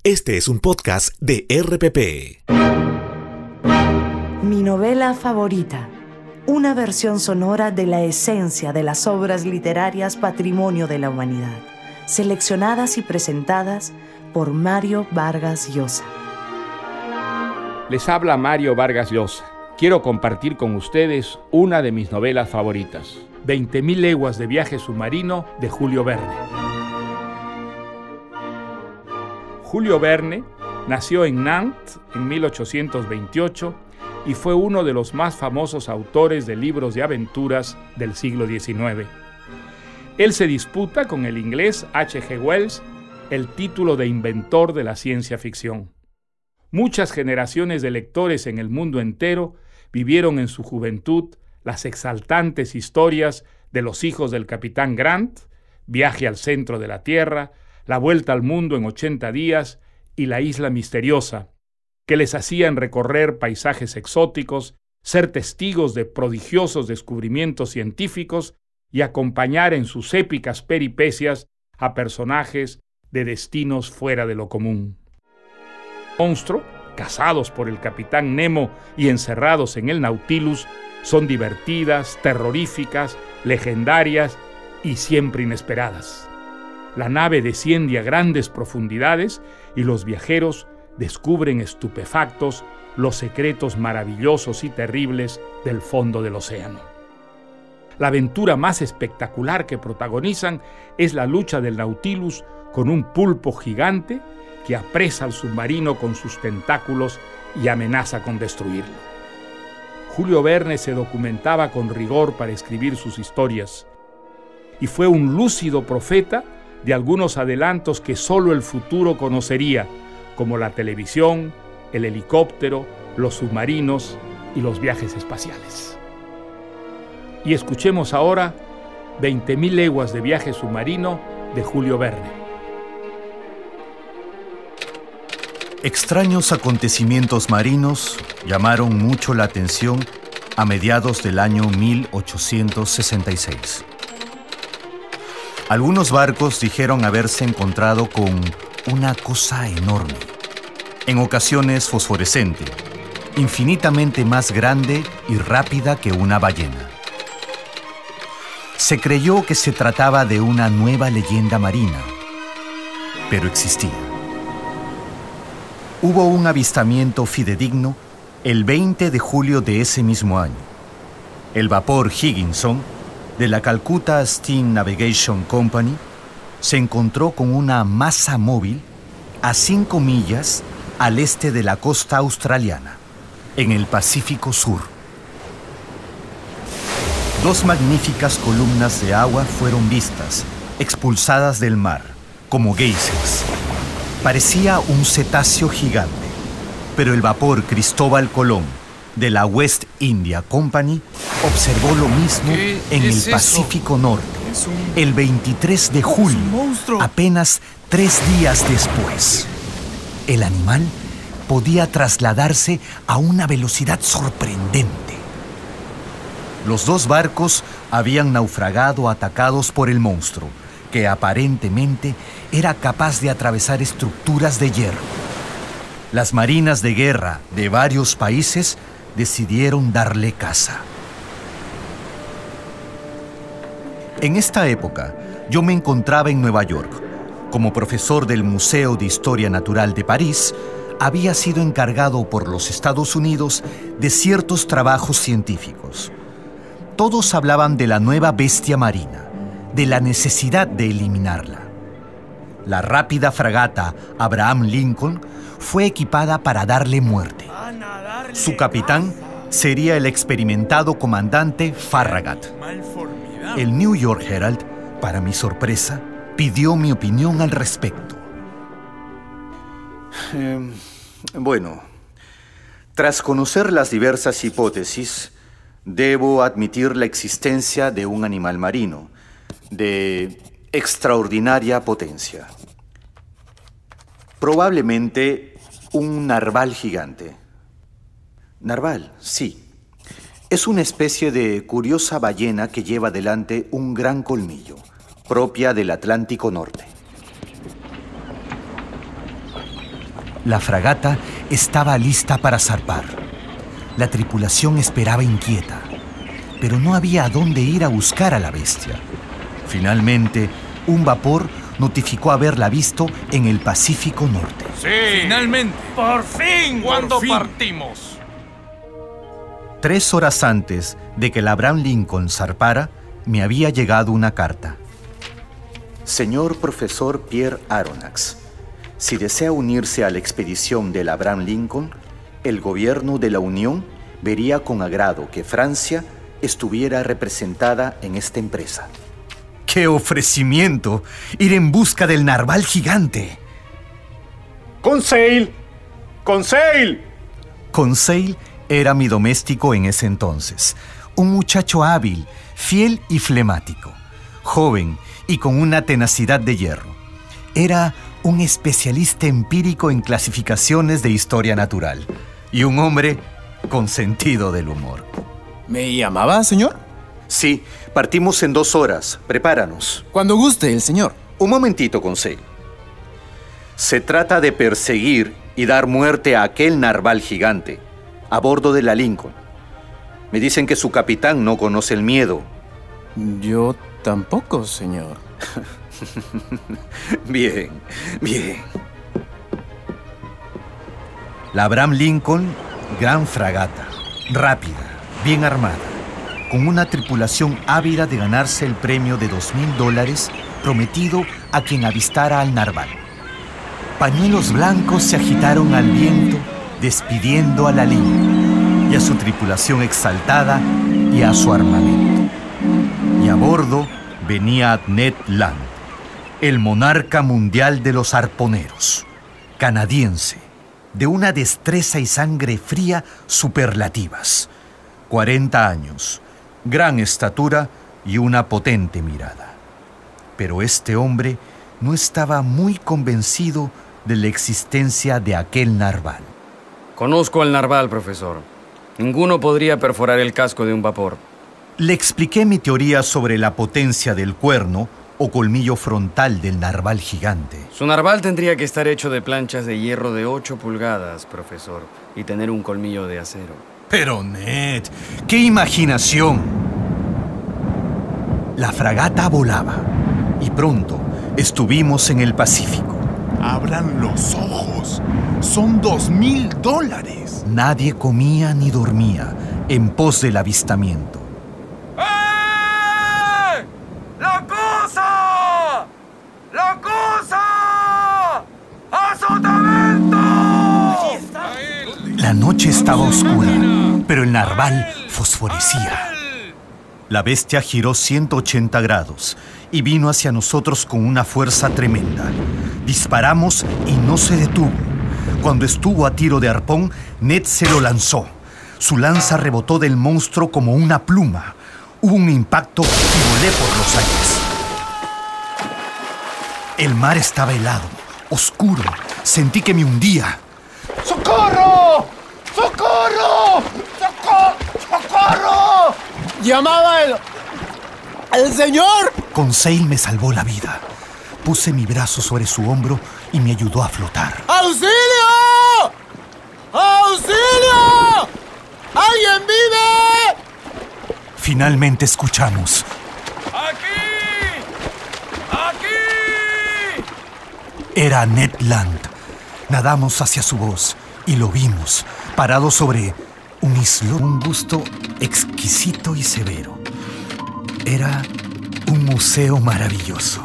Este es un podcast de RPP. Mi novela favorita. Una versión sonora de la esencia de las obras literarias patrimonio de la humanidad, seleccionadas y presentadas por Mario Vargas Llosa. Les habla Mario Vargas Llosa. Quiero compartir con ustedes una de mis novelas favoritas, 20.000 leguas de viaje submarino de Julio Verne. Julio Verne nació en Nantes en 1828 y fue uno de los más famosos autores de libros de aventuras del siglo XIX. Él se disputa con el inglés H.G. Wells el título de inventor de la ciencia ficción. Muchas generaciones de lectores en el mundo entero vivieron en su juventud las exaltantes historias de Los hijos del Capitán Grant, Viaje al centro de la Tierra, La vuelta al mundo en 80 días y La isla misteriosa, que les hacían recorrer paisajes exóticos, ser testigos de prodigiosos descubrimientos científicos y acompañar en sus épicas peripecias a personajes de destinos fuera de lo común. Monstruo, cazados por el Capitán Nemo y encerrados en el Nautilus, son divertidas, terroríficas, legendarias y siempre inesperadas. La nave desciende a grandes profundidades y los viajeros descubren estupefactos los secretos maravillosos y terribles del fondo del océano. La aventura más espectacular que protagonizan es la lucha del Nautilus con un pulpo gigante que apresa al submarino con sus tentáculos y amenaza con destruirlo. Julio Verne se documentaba con rigor para escribir sus historias y fue un lúcido profeta de algunos adelantos que solo el futuro conocería, como la televisión, el helicóptero, los submarinos y los viajes espaciales. Y escuchemos ahora 20.000 leguas de viaje submarino de Julio Verne. Extraños acontecimientos marinos llamaron mucho la atención a mediados del año 1866. Algunos barcos dijeron haberse encontrado con una cosa enorme, en ocasiones fosforescente, infinitamente más grande y rápida que una ballena. Se creyó que se trataba de una nueva leyenda marina, pero existía. Hubo un avistamiento fidedigno el 20 de julio de ese mismo año. El vapor Higginson de la Calcutta Steam Navigation Company se encontró con una masa móvil a 5 millas al este de la costa australiana, en el Pacífico Sur. 2 magníficas columnas de agua fueron vistas, expulsadas del mar, como geysers. Parecía un cetáceo gigante, pero el vapor Cristóbal Colón de la West India Company observó lo mismo en el Pacífico Norte, el 23 de julio, apenas 3 días después. El animal podía trasladarse a una velocidad sorprendente. Los 2 barcos habían naufragado atacados por el monstruo, que aparentemente era capaz de atravesar estructuras de hierro. Las marinas de guerra de varios países decidieron darle caza. En esta época, yo me encontraba en Nueva York. Como profesor del Museo de Historia Natural de París, había sido encargado por los Estados Unidos de ciertos trabajos científicos. Todos hablaban de la nueva bestia marina, de la necesidad de eliminarla. La rápida fragata Abraham Lincoln fue equipada para darle muerte. Su capitán sería el experimentado comandante Farragut. El New York Herald, para mi sorpresa, pidió mi opinión al respecto. Bueno, tras conocer las diversas hipótesis, debo admitir la existencia de un animal marino de extraordinaria potencia. Probablemente un narval gigante. Narval, sí. Es una especie de curiosa ballena que lleva delante un gran colmillo, propia del Atlántico Norte. La fragata estaba lista para zarpar. La tripulación esperaba inquieta, pero no había a dónde ir a buscar a la bestia. Finalmente, un vapor notificó haberla visto en el Pacífico Norte. ¡Sí! ¡Finalmente! ¡Por fin! ¿Cuándo ¡Por fin! partimos? 3 horas antes de que el Abraham Lincoln zarpara, me había llegado una carta. Señor profesor Pierre Aronnax, si desea unirse a la expedición del Abraham Lincoln, el gobierno de la Unión vería con agrado que Francia estuviera representada en esta empresa. ¡Qué ofrecimiento! Ir en busca del narval gigante. ¡Conseil! ¡Conseil! Conseil era mi doméstico en ese entonces. Un muchacho hábil, fiel y flemático. Joven y con una tenacidad de hierro. Era un especialista empírico en clasificaciones de historia natural. Y un hombre con sentido del humor. ¿Me llamaba, señor? Sí, partimos en 2 horas. Prepáranos. Cuando guste, el señor. Un momentito, Conseil. Se trata de perseguir y dar muerte a aquel narval gigante, a bordo de la Lincoln. Me dicen que su capitán no conoce el miedo. Yo tampoco, señor. Bien, bien. La Abraham Lincoln, gran fragata, rápida, bien armada, con una tripulación ávida de ganarse el premio de $2,000 prometido a quien avistara al narval. Pañuelos blancos se agitaron al viento, despidiendo a la Lincoln y a su tripulación exaltada y a su armamento. Y a bordo venía Ned Land, el monarca mundial de los arponeros, canadiense, de una destreza y sangre fría superlativas. 40 años, gran estatura y una potente mirada. Pero este hombre no estaba muy convencido de la existencia de aquel narval. Conozco al narval, profesor. Ninguno podría perforar el casco de un vapor. Le expliqué mi teoría sobre la potencia del cuerno o colmillo frontal del narval gigante. Su narval tendría que estar hecho de planchas de hierro de 8 pulgadas, profesor, y tener un colmillo de acero. Pero Ned, ¡qué imaginación! La fragata volaba y pronto estuvimos en el Pacífico. Abran los ojos. Son $2,000. Nadie comía ni dormía en pos del avistamiento. ¡Eh! ¡La cosa! ¡La cosa! ¡Azotamiento! La noche estaba oscura, pero el narval fosforecía. La bestia giró 180 grados y vino hacia nosotros con una fuerza tremenda. Disparamos y no se detuvo. Cuando estuvo a tiro de arpón, Ned se lo lanzó. Su lanza rebotó del monstruo como una pluma. Hubo un impacto y volé por los aires. El mar estaba helado, oscuro. Sentí que me hundía. ¡Socorro! ¡Socorro! ¡Socorro! ¡Llamaba el señor! Conseil me salvó la vida. Puse mi brazo sobre su hombro y me ayudó a flotar. ¡Auxilio! ¡Auxilio! ¿Alguien vive? Finalmente escuchamos. ¡Aquí! ¡Aquí! Era Ned Land. Nadamos hacia su voz y lo vimos, parado sobre un islón, un busto exquisito y severo. Era un museo maravilloso,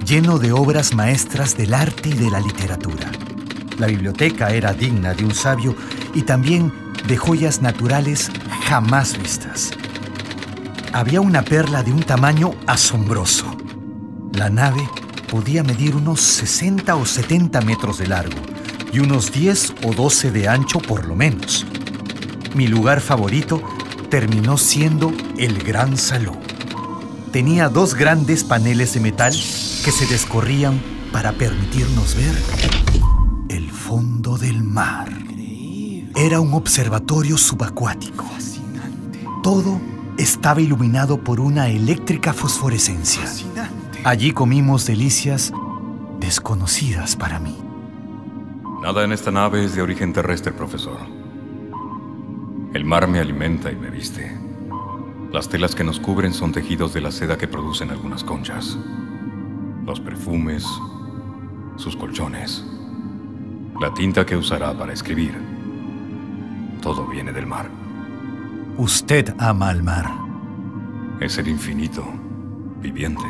lleno de obras maestras del arte y de la literatura. La biblioteca era digna de un sabio y también de joyas naturales jamás vistas. Había una perla de un tamaño asombroso. La nave podía medir unos 60 o 70 metros de largo y unos 10 o 12 de ancho por lo menos. Mi lugar favorito terminó siendo el gran salón. Tenía 2 grandes paneles de metal que se descorrían para permitirnos ver el fondo del mar. Era un observatorio subacuático. Todo estaba iluminado por una eléctrica fosforescencia. Allí comimos delicias desconocidas para mí. Nada en esta nave es de origen terrestre, profesor. El mar me alimenta y me viste. Las telas que nos cubren son tejidos de la seda que producen algunas conchas. Los perfumes, sus colchones, la tinta que usará para escribir. Todo viene del mar. Usted ama al mar. Es el infinito, viviente.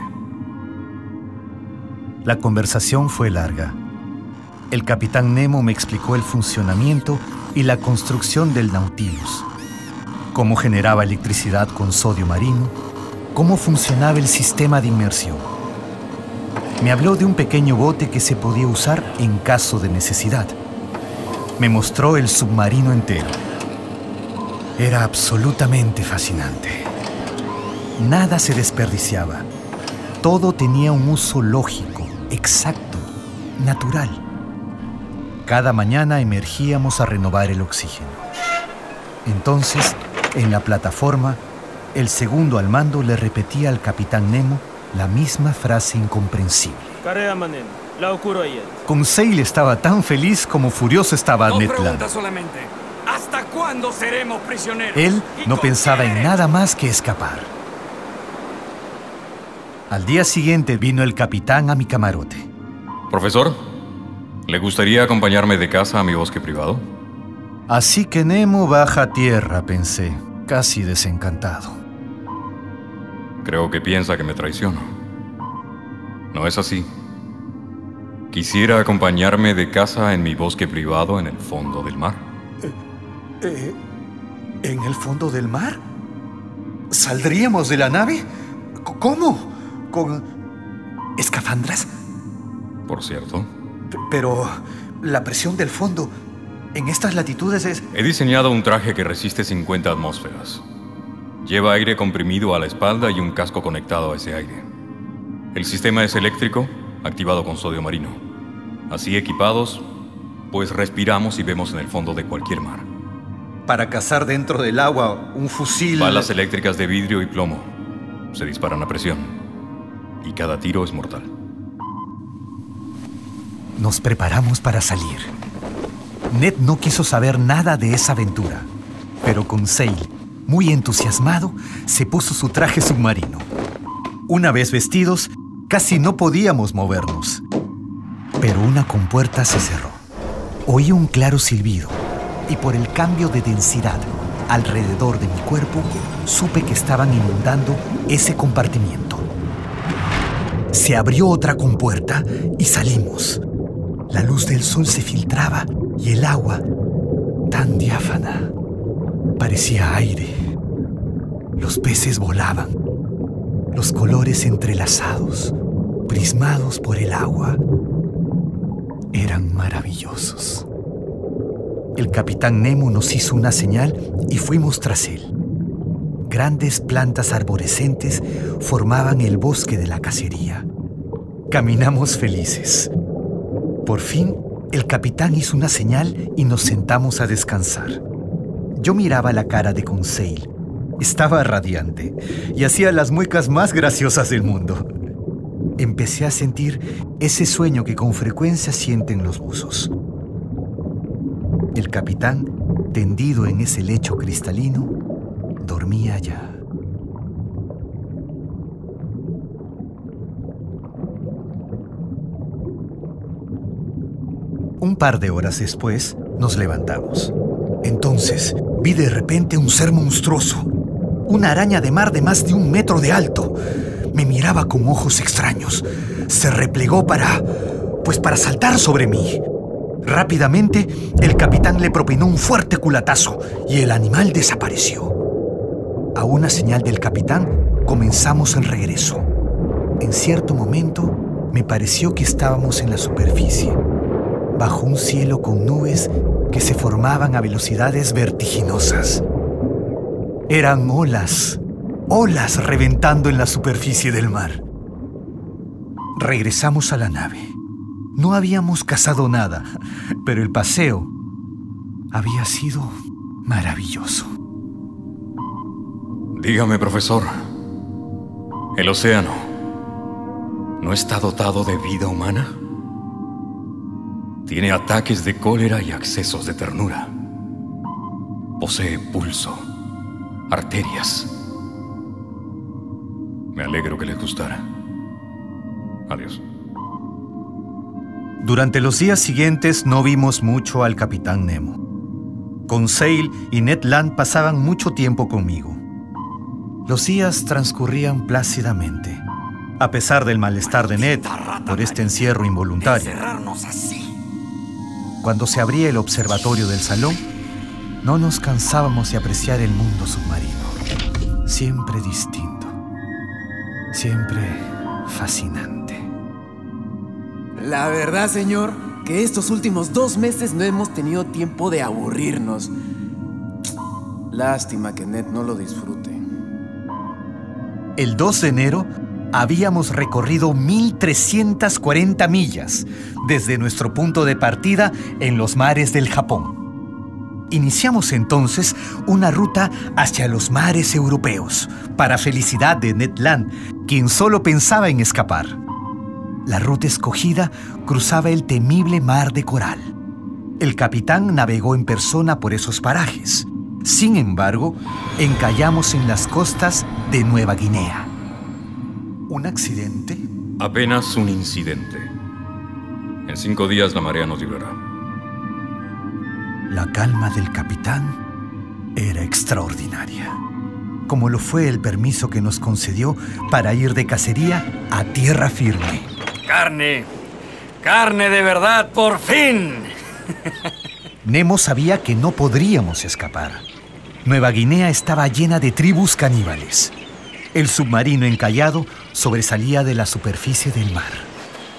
La conversación fue larga. El capitán Nemo me explicó el funcionamiento y la construcción del Nautilus, cómo generaba electricidad con sodio marino, cómo funcionaba el sistema de inmersión. Me habló de un pequeño bote que se podía usar en caso de necesidad. Me mostró el submarino entero. Era absolutamente fascinante. Nada se desperdiciaba. Todo tenía un uso lógico, exacto, natural. Cada mañana emergíamos a renovar el oxígeno. Entonces, en la plataforma, el segundo al mando le repetía al capitán Nemo la misma frase incomprensible. Conseil estaba tan feliz como furioso estaba Ned Land. Pregunta solamente. ¿Hasta cuándo seremos prisioneros? Él no pensaba en nada más que escapar. Al día siguiente vino el capitán a mi camarote. Profesor, ¿le gustaría acompañarme de casa a mi bosque privado? Así que Nemo baja a tierra, pensé, casi desencantado. Creo que piensa que me traiciono. No es así. ¿Quisiera acompañarme de casa en mi bosque privado en el fondo del mar? ¿En el fondo del mar? ¿Saldríamos de la nave? ¿Cómo? ¿Con escafandras? Por cierto. Pero la presión del fondo en estas latitudes es... He diseñado un traje que resiste 50 atmósferas. Lleva aire comprimido a la espalda y un casco conectado a ese aire. El sistema es eléctrico, activado con sodio marino. Así equipados, pues respiramos y vemos en el fondo de cualquier mar. Para cazar dentro del agua un fusil... Balas eléctricas de vidrio y plomo. Se disparan a presión. Y cada tiro es mortal. Nos preparamos para salir. Ned no quiso saber nada de esa aventura, pero Conseil, muy entusiasmado, se puso su traje submarino. Una vez vestidos, casi no podíamos movernos. Pero una compuerta se cerró. Oí un claro silbido y por el cambio de densidad alrededor de mi cuerpo, supe que estaban inundando ese compartimiento. Se abrió otra compuerta y salimos. La luz del sol se filtraba y el agua, tan diáfana, parecía aire. Los peces volaban, los colores entrelazados, prismados por el agua, eran maravillosos. El capitán Nemo nos hizo una señal y fuimos tras él. Grandes plantas arborescentes formaban el bosque de la cacería. Caminamos felices. Por fin, el capitán hizo una señal y nos sentamos a descansar. Yo miraba la cara de Conseil. Estaba radiante y hacía las muecas más graciosas del mundo. Empecé a sentir ese sueño que con frecuencia sienten los buzos. El capitán, tendido en ese lecho cristalino, dormía ya. Un par de horas después, nos levantamos. Entonces, vi de repente un ser monstruoso. Una araña de mar de más de 1 metro de alto. Me miraba con ojos extraños. Se replegó para saltar sobre mí. Rápidamente, el capitán le propinó un fuerte culatazo y el animal desapareció. A una señal del capitán, comenzamos el regreso. En cierto momento, me pareció que estábamos en la superficie, bajo un cielo con nubes que se formaban a velocidades vertiginosas. Eran olas reventando en la superficie del mar. Regresamos a la nave. No habíamos cazado nada, pero el paseo había sido maravilloso. Dígame, profesor, ¿el océano no está dotado de vida humana? Tiene ataques de cólera y accesos de ternura. Posee pulso, arterias. Me alegro que les gustara. Adiós. Durante los días siguientes no vimos mucho al Capitán Nemo. Conseil y Ned Land pasaban mucho tiempo conmigo. Los días transcurrían plácidamente, a pesar del malestar de Ned por este encierro involuntario. Cuando se abría el observatorio del salón, no nos cansábamos de apreciar el mundo submarino. Siempre distinto, siempre fascinante. La verdad, señor, que estos últimos 2 meses no hemos tenido tiempo de aburrirnos. Lástima que Ned no lo disfrute. El 2 de enero habíamos recorrido 1.340 millas desde nuestro punto de partida en los mares del Japón. Iniciamos entonces una ruta hacia los mares europeos, para felicidad de Ned Land, quien solo pensaba en escapar. La ruta escogida cruzaba el temible mar de coral. El capitán navegó en persona por esos parajes. Sin embargo, encallamos en las costas de Nueva Guinea. ¿Un accidente? Apenas un incidente. En 5 días la marea nos librará. La calma del capitán era extraordinaria, como lo fue el permiso que nos concedió para ir de cacería a tierra firme. ¡Carne! ¡Carne de verdad, por fin! Nemo sabía que no podríamos escapar. Nueva Guinea estaba llena de tribus caníbales. El submarino encallado sobresalía de la superficie del mar.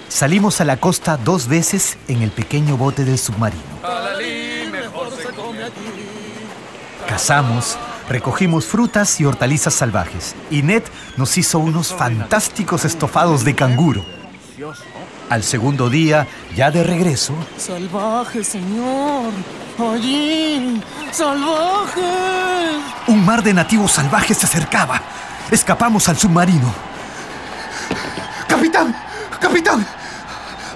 Salimos a la costa 2 veces en el pequeño bote del submarino. Cazamos, recogimos frutas y hortalizas salvajes, y Ned nos hizo unos fantásticos estofados de canguro. Al segundo día, ya de regreso... ¡Salvaje, señor! ¡Allí! ¡Salvaje! Un mar de nativos salvajes se acercaba. Escapamos al submarino. ¡Capitán! ¡Capitán!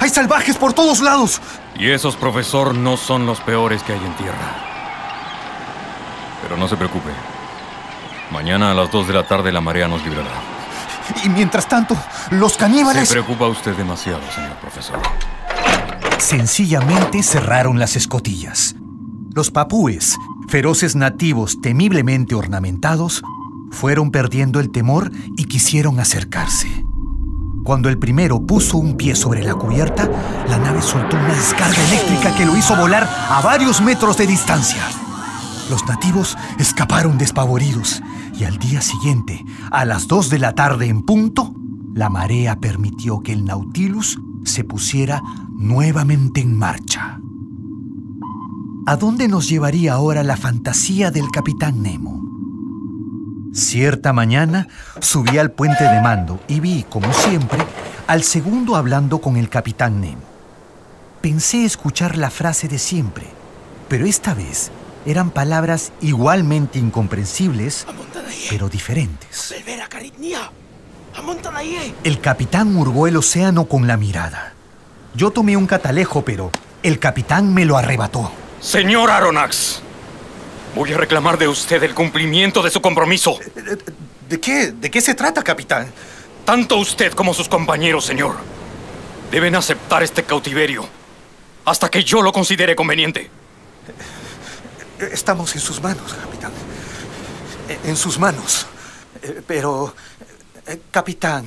¡Hay salvajes por todos lados! Y esos, profesor, no son los peores que hay en tierra. Pero no se preocupe. Mañana a las 2 de la tarde la marea nos librará. Y mientras tanto, los caníbales... Se preocupa usted demasiado, señor profesor. Sencillamente cerraron las escotillas. Los papúes, feroces nativos temiblemente ornamentados, fueron perdiendo el temor y quisieron acercarse. Cuando el primero puso un pie sobre la cubierta, la nave soltó una descarga eléctrica que lo hizo volar a varios metros de distancia. Los nativos escaparon despavoridos y al día siguiente, a las 2 de la tarde en punto, la marea permitió que el Nautilus se pusiera nuevamente en marcha. ¿A dónde nos llevaría ahora la fantasía del Capitán Nemo? Cierta mañana subí al puente de mando y vi, como siempre, al segundo hablando con el Capitán Nemo. Pensé escuchar la frase de siempre, pero esta vez eran palabras igualmente incomprensibles, pero diferentes. El capitán hurgó el océano con la mirada. Yo tomé un catalejo, pero el capitán me lo arrebató. Señor Aronnax, voy a reclamar de usted el cumplimiento de su compromiso. ¿De qué se trata, capitán? Tanto usted como sus compañeros, señor, deben aceptar este cautiverio hasta que yo lo considere conveniente. Estamos en sus manos, capitán. En sus manos. Pero, capitán,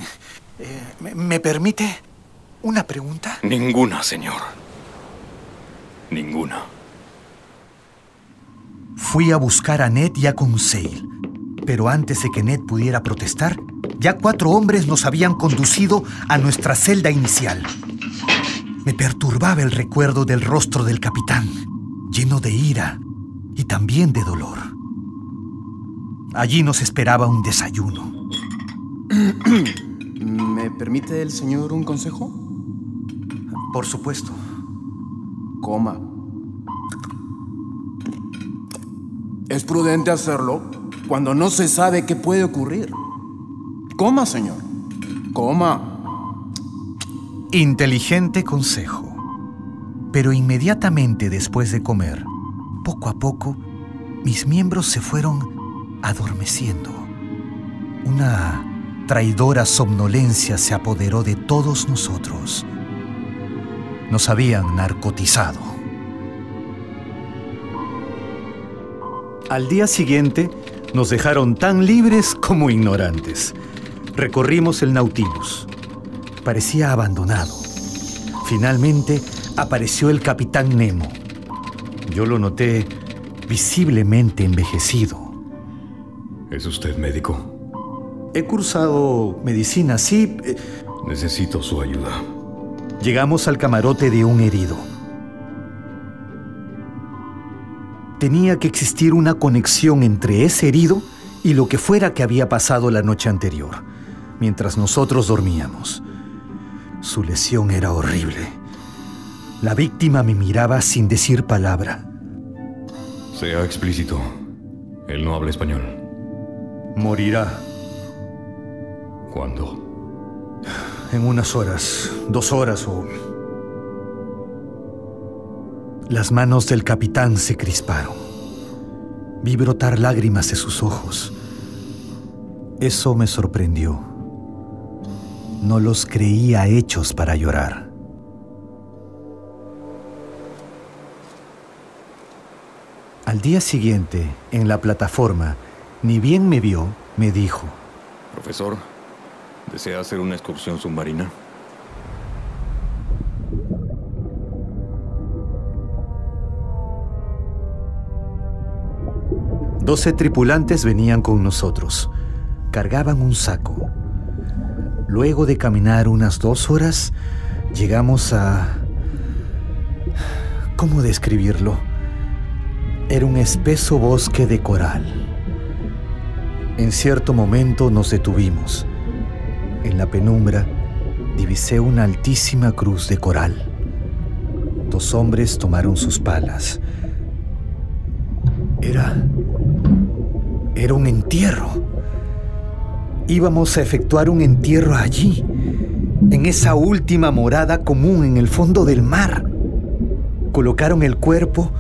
¿me permite una pregunta? Ninguna, señor. Ninguna. Fui a buscar a Ned y a Conseil, pero antes de que Ned pudiera protestar, ya 4 hombres nos habían conducido a nuestra celda inicial. Me perturbaba el recuerdo del rostro del capitán, lleno de ira y también de dolor. Allí nos esperaba un desayuno. ¿Me permite el señor un consejo? Por supuesto. Coma. Es prudente hacerlo cuando no se sabe qué puede ocurrir. Coma, señor. Coma. Inteligente consejo. Pero inmediatamente después de comer, poco a poco, mis miembros se fueron adormeciendo. Una traidora somnolencia se apoderó de todos nosotros. Nos habían narcotizado. Al día siguiente, nos dejaron tan libres como ignorantes. Recorrimos el Nautilus. Parecía abandonado. Finalmente, apareció el Capitán Nemo. Yo lo noté visiblemente envejecido. ¿Es usted médico? He cursado medicina, sí. Necesito su ayuda. Llegamos al camarote de un herido. Tenía que existir una conexión entre ese herido y lo que fuera que había pasado la noche anterior, mientras nosotros dormíamos. Su lesión era horrible. La víctima me miraba sin decir palabra. Sea explícito. Él no habla español. Morirá. ¿Cuándo? En unas horas, 2 horas o... Las manos del capitán se crisparon. Vi brotar lágrimas de sus ojos. Eso me sorprendió. No los creía hechos para llorar. Al día siguiente, en la plataforma, ni bien me vio, me dijo: Profesor, ¿desea hacer una excursión submarina? Doce tripulantes venían con nosotros. Cargaban un saco. Luego de caminar unas 2 horas, llegamos a... ¿Cómo describirlo? Era un espeso bosque de coral. En cierto momento nos detuvimos. En la penumbra divisé una altísima cruz de coral. 2 hombres tomaron sus palas. Era un entierro. Íbamos a efectuar un entierro allí, en esa última morada común en el fondo del mar. Colocaron el cuerpo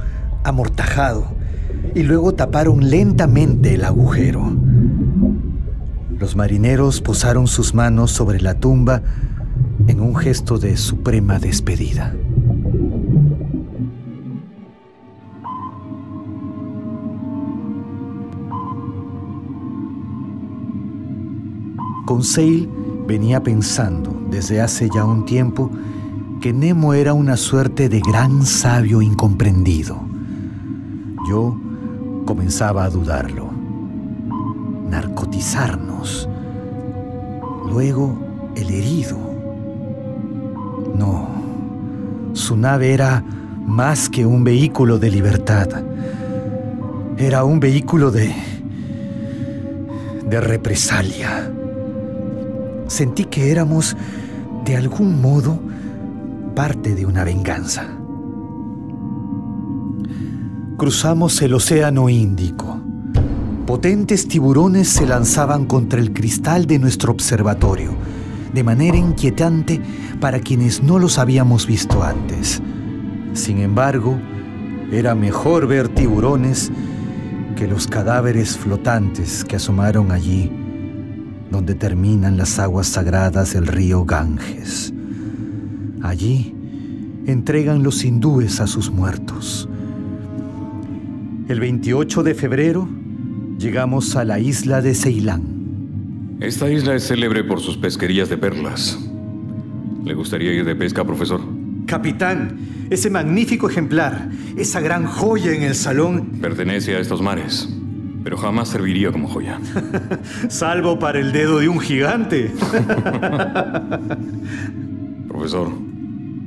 amortajado y luego taparon lentamente el agujero. Los marineros posaron sus manos sobre la tumba en un gesto de suprema despedida. Conseil venía pensando desde hace ya un tiempo que Nemo era una suerte de gran sabio incomprendido. Yo comenzaba a dudarlo. Narcotizarnos. Luego el herido. No, su nave era más que un vehículo de libertad. Era un vehículo de represalia. Sentí que éramos, de algún modo, parte de una venganza. Cruzamos el Océano Índico. Potentes tiburones se lanzaban contra el cristal de nuestro observatorio, de manera inquietante para quienes no los habíamos visto antes. Sin embargo, era mejor ver tiburones que los cadáveres flotantes que asomaron allí, donde terminan las aguas sagradas del río Ganges. Allí entregan los hindúes a sus muertos. El 28 de febrero llegamos a la isla de Ceilán. Esta isla es célebre por sus pesquerías de perlas. ¿Le gustaría ir de pesca, profesor? Capitán, ese magnífico ejemplar, esa gran joya en el salón... Pertenece a estos mares, pero jamás serviría como joya. Salvo para el dedo de un gigante. Profesor,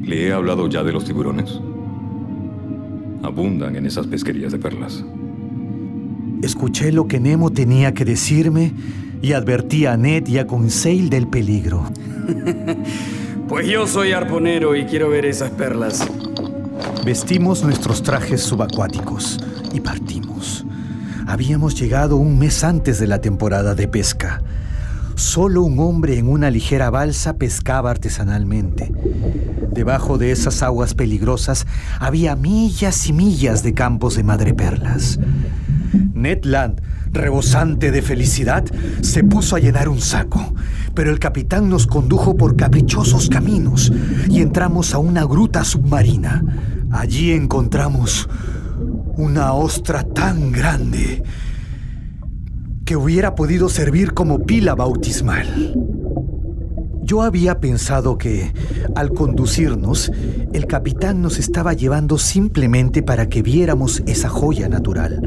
¿le he hablado ya de los tiburones? Abundan en esas pesquerías de perlas. Escuché lo que Nemo tenía que decirme y advertí a Ned y a Conseil del peligro. Pues yo soy arponero y quiero ver esas perlas. Vestimos nuestros trajes subacuáticos y partimos. Habíamos llegado un mes antes de la temporada de pesca. Solo un hombre en una ligera balsa pescaba artesanalmente. Debajo de esas aguas peligrosas había millas y millas de campos de madreperlas. Ned Land, rebosante de felicidad, se puso a llenar un saco, pero el capitán nos condujo por caprichosos caminos y entramos a una gruta submarina. Allí encontramos una ostra tan grande que hubiera podido servir como pila bautismal. Yo había pensado que, al conducirnos, el capitán nos estaba llevando simplemente para que viéramos esa joya natural.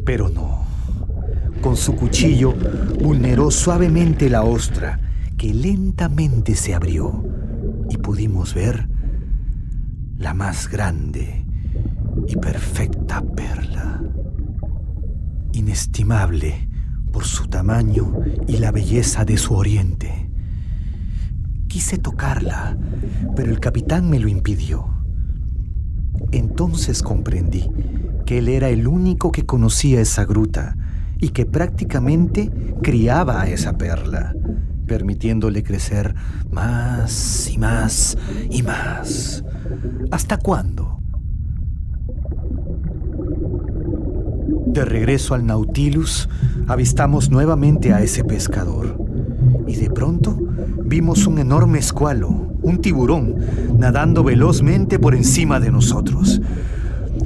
Pero no. Con su cuchillo vulneró suavemente la ostra, que lentamente se abrió, y pudimos ver la más grande y perfecta perla. Inestimable por su tamaño y la belleza de su oriente. Quise tocarla, pero el capitán me lo impidió. Entonces comprendí que él era el único que conocía esa gruta y que prácticamente criaba a esa perla, permitiéndole crecer más y más y más. ¿Hasta cuándo? De regreso al Nautilus, avistamos nuevamente a ese pescador. Y de pronto vimos un enorme escualo, un tiburón, nadando velozmente por encima de nosotros.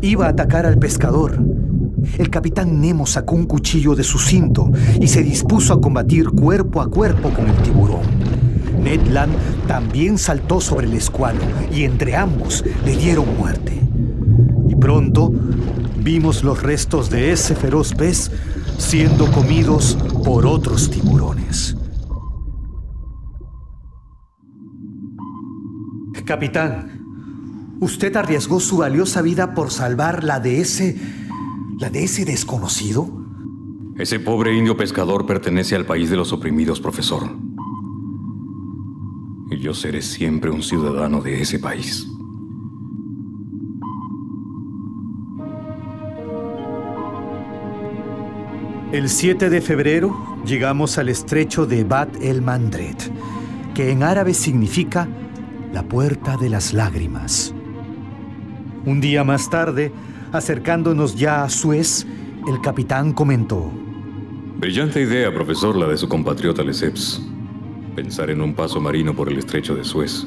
Iba a atacar al pescador. El capitán Nemo sacó un cuchillo de su cinto y se dispuso a combatir cuerpo a cuerpo con el tiburón. Ned Land también saltó sobre el escualo y entre ambos le dieron muerte. Y pronto vimos los restos de ese feroz pez siendo comidos por otros tiburones. Capitán, ¿usted arriesgó su valiosa vida por salvar la de ese desconocido? Ese pobre indio pescador pertenece al país de los oprimidos, profesor. Y yo seré siempre un ciudadano de ese país. El 7 de febrero llegamos al estrecho de Bab el-Mandeb, que en árabe significa la puerta de las lágrimas. Un día más tarde, acercándonos ya a Suez, el capitán comentó: Brillante idea, profesor, la de su compatriota Lesseps. Pensar en un paso marino por el estrecho de Suez.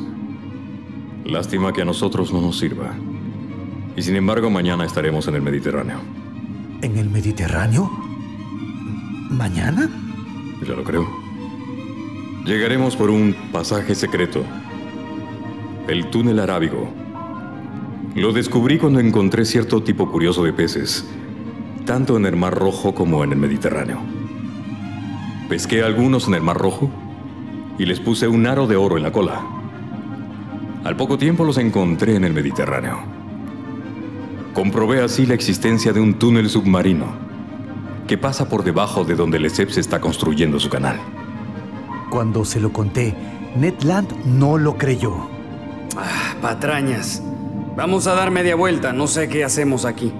Lástima que a nosotros no nos sirva. Y sin embargo, mañana estaremos en el Mediterráneo. ¿En el Mediterráneo? ¿Mañana? Ya lo creo. Llegaremos por un pasaje secreto. El túnel arábigo. Lo descubrí cuando encontré cierto tipo curioso de peces, tanto en el Mar Rojo como en el Mediterráneo. Pesqué a algunos en el Mar Rojo y les puse un aro de oro en la cola. Al poco tiempo los encontré en el Mediterráneo. Comprobé así la existencia de un túnel submarino que pasa por debajo de donde Lesseps está construyendo su canal. Cuando se lo conté, Ned Land no lo creyó. Patrañas. Vamos a dar media vuelta, no sé qué hacemos aquí.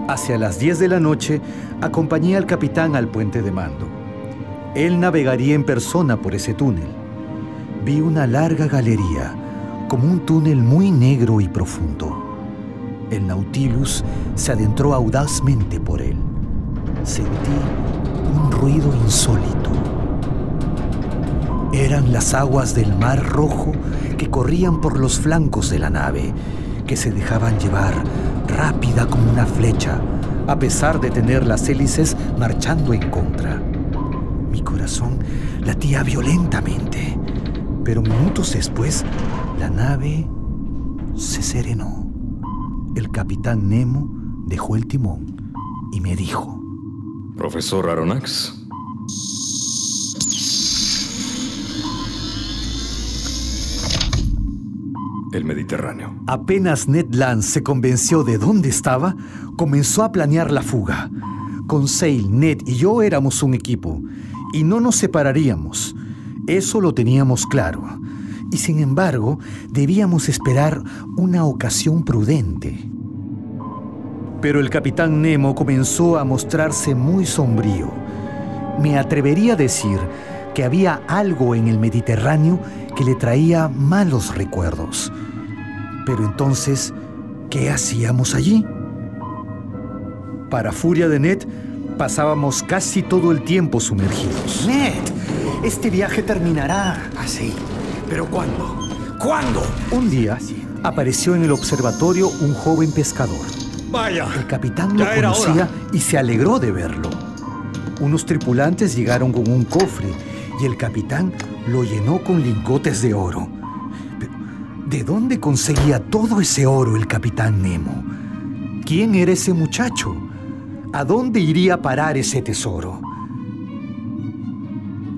Hacia las 10 de la noche, acompañé al capitán al puente de mando. Él navegaría en persona por ese túnel. Vi una larga galería, como un túnel muy negro y profundo. El Nautilus se adentró audazmente por él. Sentí un ruido insólito. Eran las aguas del Mar Rojo que corrían por los flancos de la nave, que se dejaban llevar rápida como una flecha, a pesar de tener las hélices marchando en contra. Mi corazón latía violentamente, pero minutos después, la nave se serenó. El capitán Nemo dejó el timón y me dijo: Profesor Aronnax. El Mediterráneo. Apenas Ned Land se convenció de dónde estaba, comenzó a planear la fuga. Conseil, Ned y yo éramos un equipo y no nos separaríamos. Eso lo teníamos claro. Y sin embargo, debíamos esperar una ocasión prudente. Pero el capitán Nemo comenzó a mostrarse muy sombrío. Me atrevería a decir que había algo en el Mediterráneo que le traía malos recuerdos. Pero entonces, ¿qué hacíamos allí? Para furia de Ned, pasábamos casi todo el tiempo sumergidos. Ned, este viaje terminará. ¿Así? ¿Pero cuándo? ¿Cuándo? Un día apareció en el observatorio un joven pescador. Vaya. El capitán lo conocía y se alegró de verlo. Unos tripulantes llegaron con un cofre y el capitán lo llenó con lingotes de oro. Pero, ¿de dónde conseguía todo ese oro el capitán Nemo? ¿Quién era ese muchacho? ¿A dónde iría a parar ese tesoro?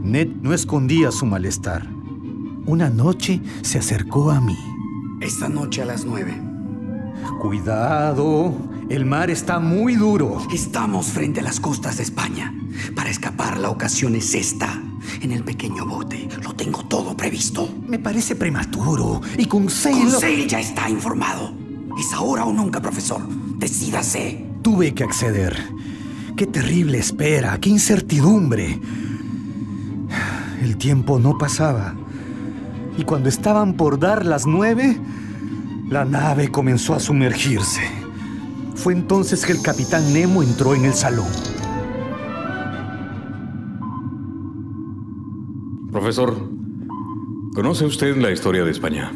Ned no escondía su malestar. Una noche se acercó a mí. Esta noche a las 9. Cuidado, el mar está muy duro. Estamos frente a las costas de España. Para escapar, la ocasión es esta. En el pequeño bote. Lo tengo todo previsto. Me parece prematuro. Y con Conseil... Conseil ya está informado. ¿Es ahora o nunca, profesor? Decídase. Tuve que acceder. Qué terrible espera, qué incertidumbre. El tiempo no pasaba. Y cuando estaban por dar las 9, la nave comenzó a sumergirse. Fue entonces que el capitán Nemo entró en el salón. Profesor, ¿conoce usted la historia de España?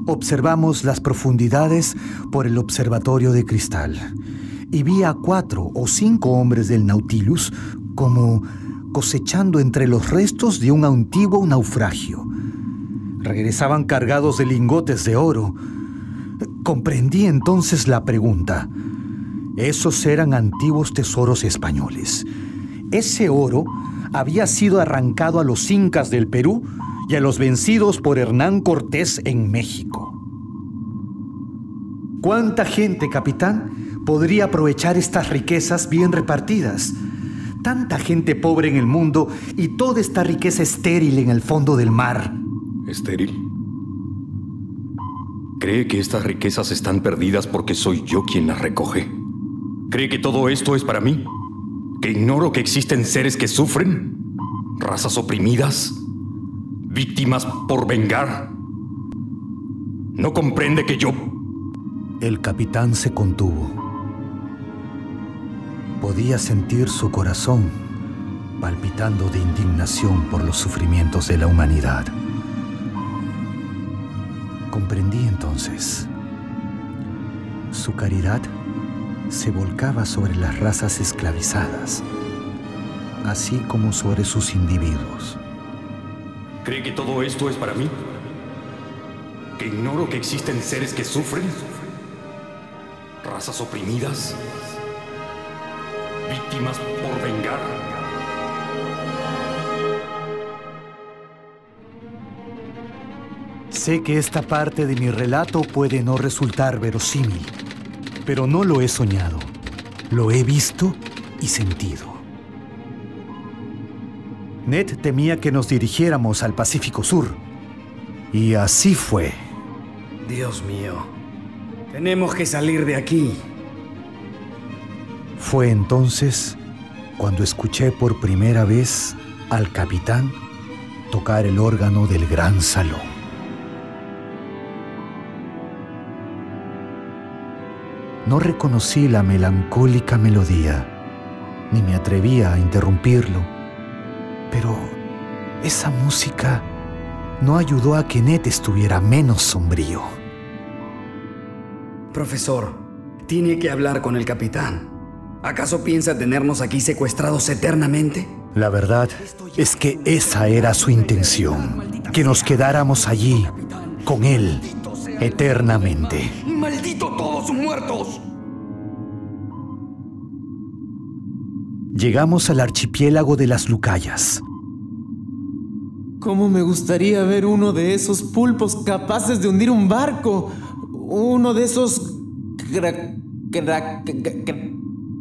Observamos las profundidades por el observatorio de cristal y vi a 4 o 5 hombres del Nautilus como cosechando entre los restos de un antiguo naufragio. Regresaban cargados de lingotes de oro. Comprendí entonces la pregunta. Esos eran antiguos tesoros españoles. Ese oro había sido arrancado a los incas del Perú y a los vencidos por Hernán Cortés en México. ¿Cuánta gente, capitán, podría aprovechar estas riquezas bien repartidas? Tanta gente pobre en el mundo y toda esta riqueza estéril en el fondo del mar. ¿Estéril? ¿Cree que estas riquezas están perdidas porque soy yo quien las recoge? ¿Cree que todo esto es para mí? ¿Que ignoro que existen seres que sufren? ¿Razas oprimidas? ¿Víctimas por vengar? ¿No comprende que yo...? El capitán se contuvo. Podía sentir su corazón palpitando de indignación por los sufrimientos de la humanidad. Comprendí entonces. Su caridad se volcaba sobre las razas esclavizadas, así como sobre sus individuos. ¿Cree que todo esto es para mí? ¿Que ignoro que existen seres que sufren? ¿Razas oprimidas? ¿Víctimas por vengar? Sé que esta parte de mi relato puede no resultar verosímil, pero no lo he soñado. Lo he visto y sentido. Ned temía que nos dirigiéramos al Pacífico Sur. Y así fue. Dios mío. Tenemos que salir de aquí. Fue entonces cuando escuché por primera vez al capitán tocar el órgano del gran salón. No reconocí la melancólica melodía, ni me atrevía a interrumpirlo. Pero esa música no ayudó a que Ned estuviera menos sombrío. Profesor, tiene que hablar con el capitán. ¿Acaso piensa tenernos aquí secuestrados eternamente? La verdad es que esa era su intención, que nos quedáramos allí, con él, eternamente. ¡Maldito todos muertos! Llegamos al archipiélago de las Lucayas. ¿Cómo me gustaría ver uno de esos pulpos capaces de hundir un barco? Uno de esos...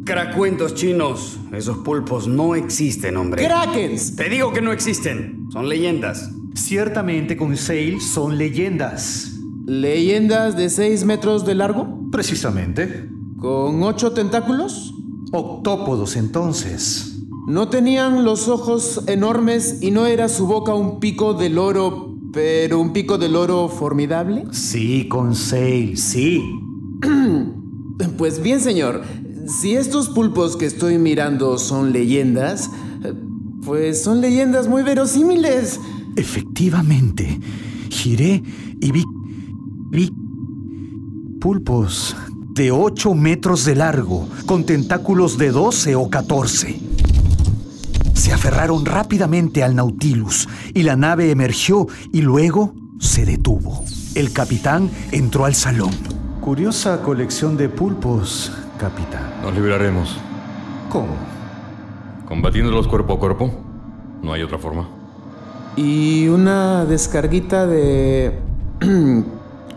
Cracuentos chinos. Esos pulpos no existen, hombre. ¡Krakens! Te digo que no existen. Son leyendas. Ciertamente, Conseil, son leyendas. ¿Leyendas de 6 metros de largo? Precisamente. ¿Con 8 tentáculos? Octópodos, entonces. ¿No tenían los ojos enormes y no era su boca un pico de loro, pero un pico de loro formidable? Sí, Conseil, sí. Pues bien, señor. Si estos pulpos que estoy mirando son leyendas, pues son leyendas muy verosímiles. Efectivamente, giré y vi pulpos de 8 metros de largo, con tentáculos de 12 o 14. Se aferraron rápidamente al Nautilus y la nave emergió y luego se detuvo. El capitán entró al salón. Curiosa colección de pulpos, capitán. Nos libraremos. ¿Cómo? Combatiéndolos cuerpo a cuerpo. No hay otra forma. Y una descarguita de...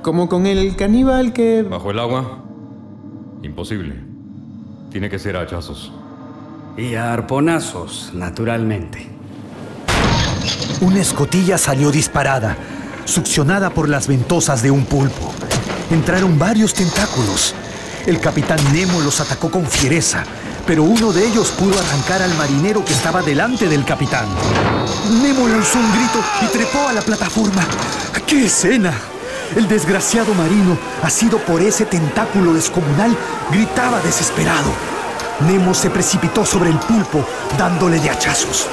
como con el caníbal que... ¿Bajo el agua? Imposible. Tiene que ser a hachazos. Y a arponazos, naturalmente. Una escotilla salió disparada, succionada por las ventosas de un pulpo. Entraron varios tentáculos. El capitán Nemo los atacó con fiereza, pero uno de ellos pudo arrancar al marinero que estaba delante del capitán. Nemo lanzó un grito y trepó a la plataforma. ¡Qué escena! El desgraciado marino, asido por ese tentáculo descomunal, gritaba desesperado. Nemo se precipitó sobre el pulpo, dándole de hachazos.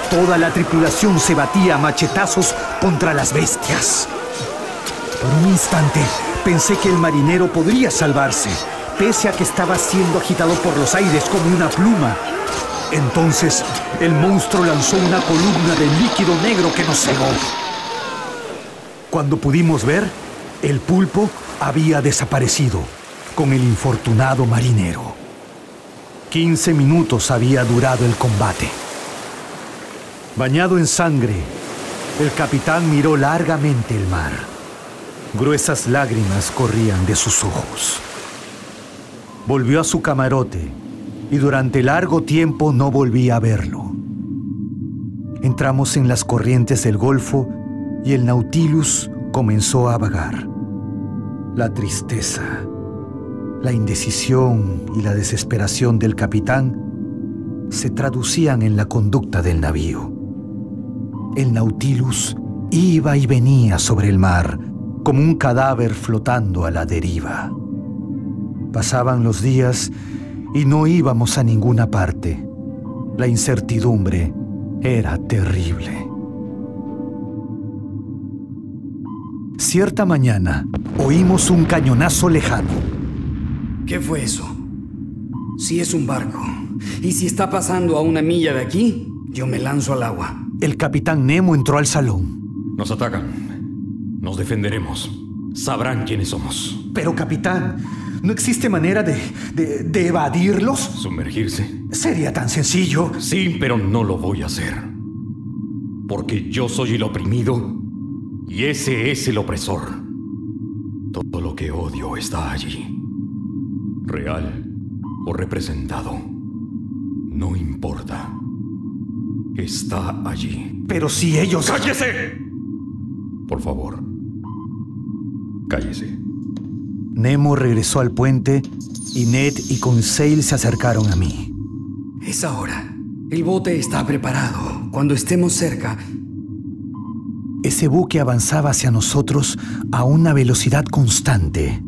Toda la tripulación se batía a machetazos contra las bestias. Por un instante, pensé que el marinero podría salvarse, pese a que estaba siendo agitado por los aires como una pluma. Entonces, el monstruo lanzó una columna de líquido negro que nos cegó. Cuando pudimos ver, el pulpo había desaparecido con el infortunado marinero. 15 minutos había durado el combate. Bañado en sangre, el capitán miró largamente el mar. Gruesas lágrimas corrían de sus ojos. Volvió a su camarote y durante largo tiempo no volví a verlo. Entramos en las corrientes del Golfo y el Nautilus comenzó a vagar. La tristeza, la indecisión y la desesperación del capitán se traducían en la conducta del navío. El Nautilus iba y venía sobre el mar como un cadáver flotando a la deriva. Pasaban los días y no íbamos a ninguna parte. La incertidumbre era terrible. Cierta mañana oímos un cañonazo lejano. ¿Qué fue eso? Si es un barco, y si está pasando a 1 milla de aquí, yo me lanzo al agua. El capitán Nemo entró al salón. Nos atacan. Nos defenderemos. Sabrán quiénes somos. Pero, capitán, ¿no existe manera de evadirlos? ¿Sumergirse? Sería tan sencillo. Sí, pero no lo voy a hacer. Porque yo soy el oprimido y ese es el opresor. Todo lo que odio está allí. Real o representado. No importa. Está allí. Pero si ellos... ¡Cállese! Por favor. Cállese. Nemo regresó al puente y Ned y Conseil se acercaron a mí. Es ahora. El bote está preparado. Cuando estemos cerca... Ese buque avanzaba hacia nosotros a una velocidad constante,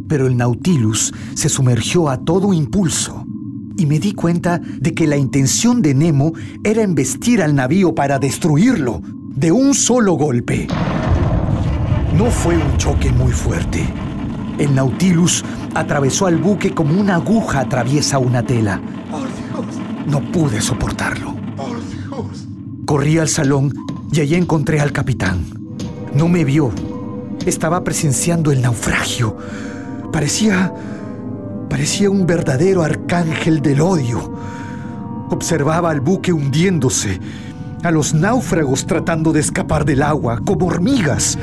pero el Nautilus se sumergió a todo impulso y me di cuenta de que la intención de Nemo era embestir al navío para destruirlo de un solo golpe. No fue un choque muy fuerte. El Nautilus atravesó al buque como una aguja atraviesa una tela. ¡Por Dios! No pude soportarlo. ¡Por Dios! Corrí al salón y allí encontré al capitán. No me vio. Estaba presenciando el naufragio. Parecía un verdadero arcángel del odio. Observaba al buque hundiéndose, a los náufragos tratando de escapar del agua como hormigas,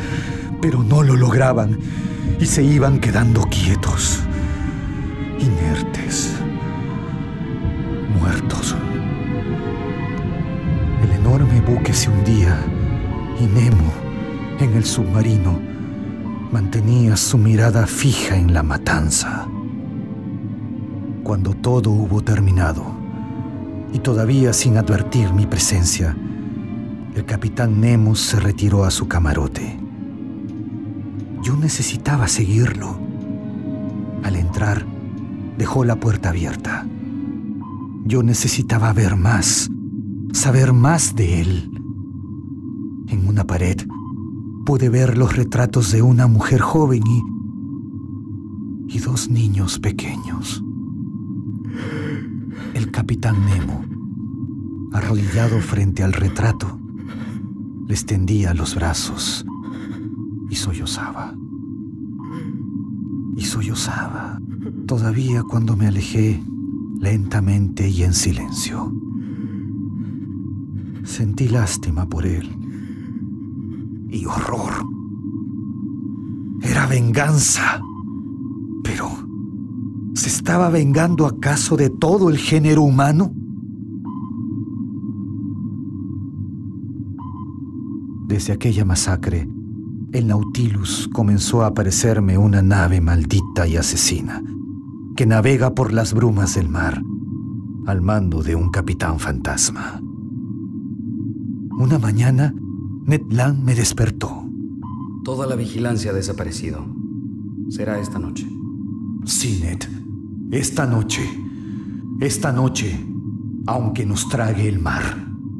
pero no lo lograban y se iban quedando quietos, inertes, muertos. El enorme buque se hundía y Nemo, en el submarino, mantenía su mirada fija en la matanza. Cuando todo hubo terminado, y todavía sin advertir mi presencia, el capitán Nemo se retiró a su camarote. Yo necesitaba seguirlo. Al entrar, dejó la puerta abierta. Yo necesitaba ver más, saber más de él. En una pared pude ver los retratos de una mujer joven y 2 niños pequeños. El capitán Nemo, arrodillado frente al retrato, les tendía los brazos y sollozaba. Y sollozaba, todavía cuando me alejé lentamente y en silencio. Sentí lástima por él y horror. Era venganza. Pero, ¿se estaba vengando acaso de todo el género humano? Desde aquella masacre, el Nautilus comenzó a parecerme una nave maldita y asesina que navega por las brumas del mar al mando de un capitán fantasma. Una mañana, Ned Land me despertó. Toda la vigilancia ha desaparecido. Será esta noche. Sí, Ned. Esta noche, aunque nos trague el mar.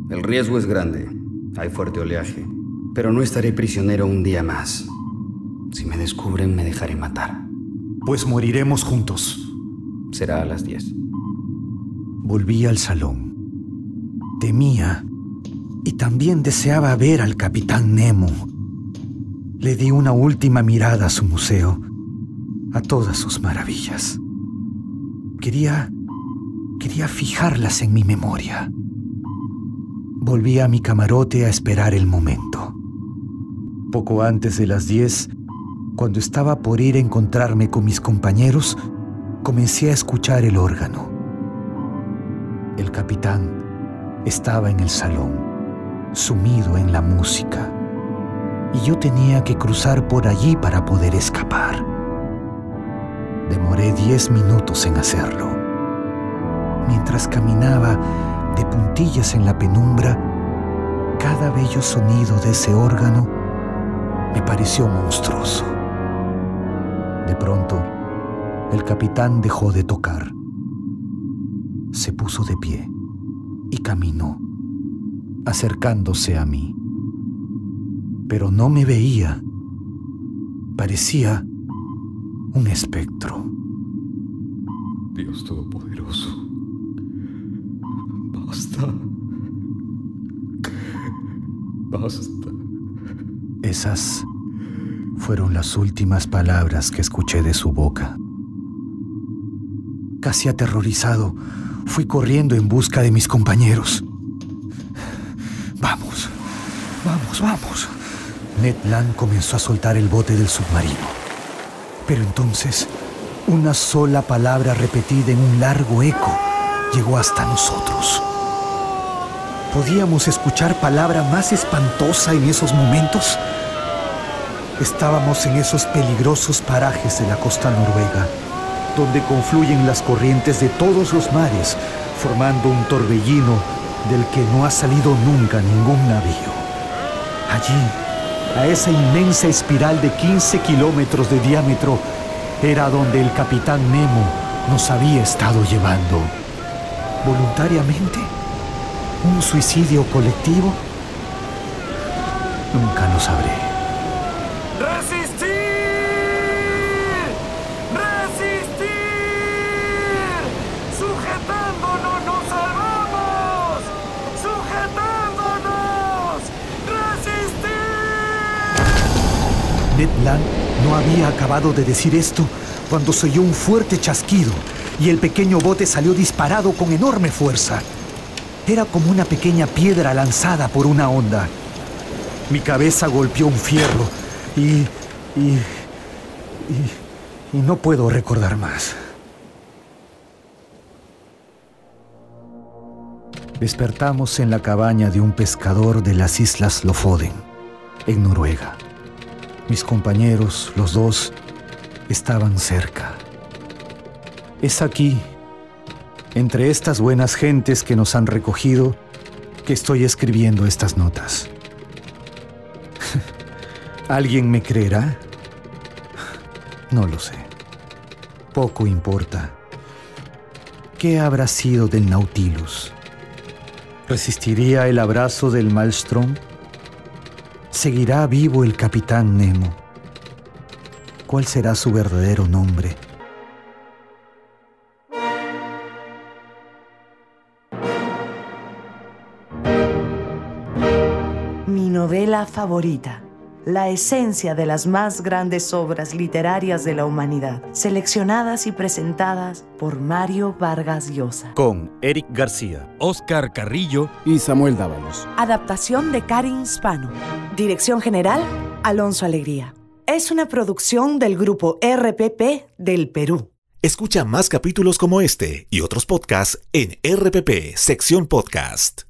El riesgo es grande. Hay fuerte oleaje. Pero no estaré prisionero un día más. Si me descubren, me dejaré matar. Pues moriremos juntos. Será a las 10. Volví al salón. Temía y también deseaba ver al capitán Nemo. Le di una última mirada a su museo, a todas sus maravillas. Quería fijarlas en mi memoria. Volví a mi camarote a esperar el momento. Poco antes de las 10, cuando estaba por ir a encontrarme con mis compañeros, comencé a escuchar el órgano. El capitán estaba en el salón, sumido en la música, y yo tenía que cruzar por allí para poder escapar. Demoré 10 minutos en hacerlo. Mientras caminaba de puntillas en la penumbra, cada bello sonido de ese órgano me pareció monstruoso. De pronto, el capitán dejó de tocar. Se puso de pie y caminó, acercándose a mí. Pero no me veía. Parecía un espectro. Dios Todopoderoso, basta. Basta. Esas fueron las últimas palabras que escuché de su boca. Casi aterrorizado, fui corriendo en busca de mis compañeros. Vamos, vamos, vamos. Ned Land comenzó a soltar el bote del submarino. Pero entonces, una sola palabra repetida en un largo eco llegó hasta nosotros. ¿Podíamos escuchar palabra más espantosa en esos momentos? Estábamos en esos peligrosos parajes de la costa noruega, donde confluyen las corrientes de todos los mares, formando un torbellino del que no ha salido nunca ningún navío. Allí, a esa inmensa espiral de 15 kilómetros de diámetro, era donde el capitán Nemo nos había estado llevando. ¿Voluntariamente? ¿Un suicidio colectivo? Nunca lo sabré. ¡Resistir! ¡Resistir! ¡Sujetándonos nos salvamos! ¡Sujetándonos! ¡Resistir! Ned Land no había acabado de decir esto cuando se oyó un fuerte chasquido y el pequeño bote salió disparado con enorme fuerza. Era como una pequeña piedra lanzada por una onda. Mi cabeza golpeó un fierro y no puedo recordar más. Despertamos en la cabaña de un pescador de las Islas Lofoden, en Noruega. Mis compañeros, los dos, estaban cerca. Es aquí, entre estas buenas gentes que nos han recogido, que estoy escribiendo estas notas. ¿Alguien me creerá? No lo sé. Poco importa. ¿Qué habrá sido del Nautilus? ¿Resistiría el abrazo del Maelstrom? ¿Seguirá vivo el Capitán Nemo? ¿Cuál será su verdadero nombre? Mi novela favorita. La esencia de las más grandes obras literarias de la humanidad, seleccionadas y presentadas por Mario Vargas Llosa. Con Eric García, Oscar Carrillo y Samuel Dávalos. Adaptación de Karin Spano. Dirección general, Alonso Alegría. Es una producción del grupo RPP del Perú. Escucha más capítulos como este y otros podcasts en RPP, sección podcast.